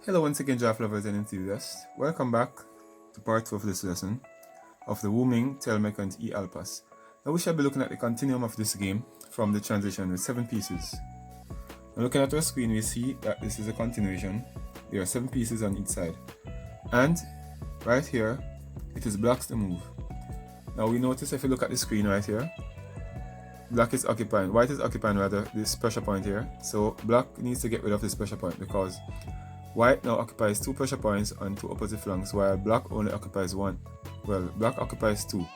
Hello once again, draft lovers and enthusiasts. Welcome back to part 2 of this lesson of the Ming Meccant E alPasse. Now we shall be looking at the continuum of this game from the transition with 7 pieces. Now looking at our screen, we see that this is a continuation. There are 7 pieces on each side. And right here, it is blocks to move. Now we notice if you look at the screen right here, black is occupying, white is occupying rather this pressure point here. So black needs to get rid of this pressure point because white now occupies 2 pressure points on 2 opposite flanks, while black only occupies 1. Well, black occupies 2.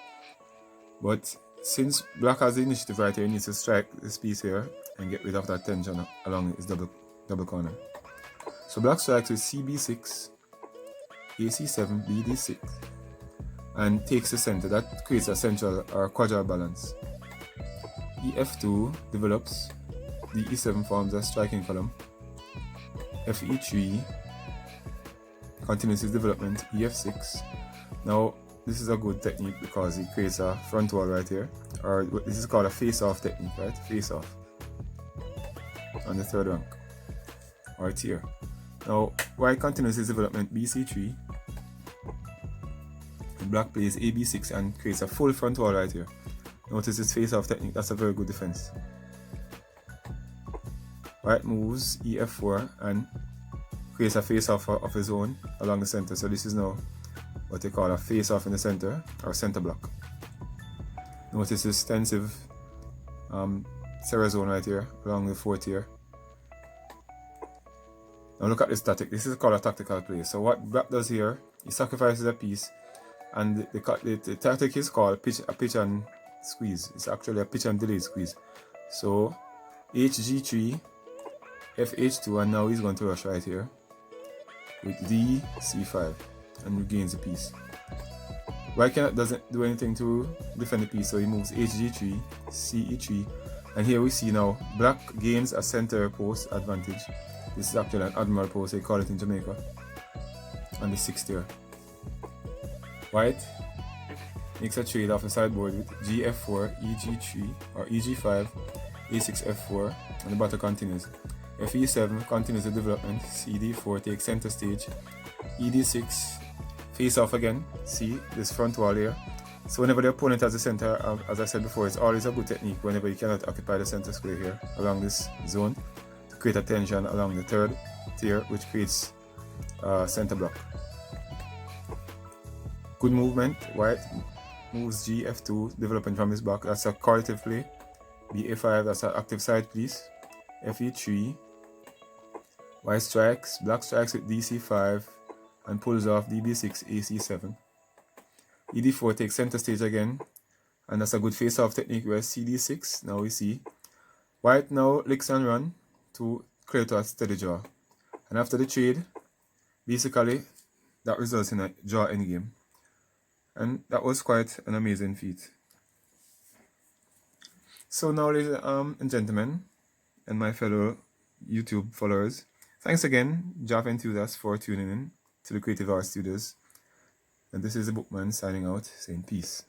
But since black has the initiative right here, he needs to strike this piece here and get rid of that tension along his double corner. So black strikes with CB6, AC7, BD6, and takes the center. That creates a central or quadral balance. EF2 develops, DE7 forms a striking column. FE3 continues his development, EF6. Now this is a good technique because it creates a front wall right here, or this is called a face-off technique, right? Face-off on the 3rd rank or tier. Now white continues his development, BC3, and black plays AB6 and creates a full front wall right here. Notice this face-off technique, that's a very good defense. White moves EF4 and creates a face-off of his own along the center. So this is now what they call a face-off in the center, or center block. Notice this extensive Serra zone right here along the 4th tier. Now look at this tactic. This is called a tactical play. So what black does here, he sacrifices a piece, and the tactic is called a pitch and squeeze. It's actually a pitch and delay squeeze. So HG3, FH2, and now he's going to rush right here with D, C5 and regains the piece. White doesn't do anything to defend the piece, so he moves HG3, CE3, and here we see now black gains a center post advantage. This is actually an admiral post, they call it in Jamaica, on the 6th tier. White makes a trade off the sideboard with GF4, EG3 or EG5, A6, F4, and the battle continues. FE7 continues the development, CD4 takes center stage, ED6 face off again. See this front wall here. So whenever the opponent has the center, as I said before, it's always a good technique whenever you cannot occupy the center square here along this zone to create a tension along the 3rd tier, which creates center block. Good movement. White moves GF2, developing from his back. That's a correlative play. BA5, that's an active side piece. FE3, white strikes, black strikes with DC5 and pulls off DB6, AC7. ED4 takes center stage again, and that's a good face-off technique where CD6, now we see. White now licks and run to clear to a steady draw. And after the trade, basically, that results in a draw endgame. And that was quite an amazing feat. So now, ladies and gentlemen, and my fellow YouTube followers, thanks again, draft enthusiasts, for tuning in to the Creeativ Arts Studioz. And this is the Bookman signing out, saying peace.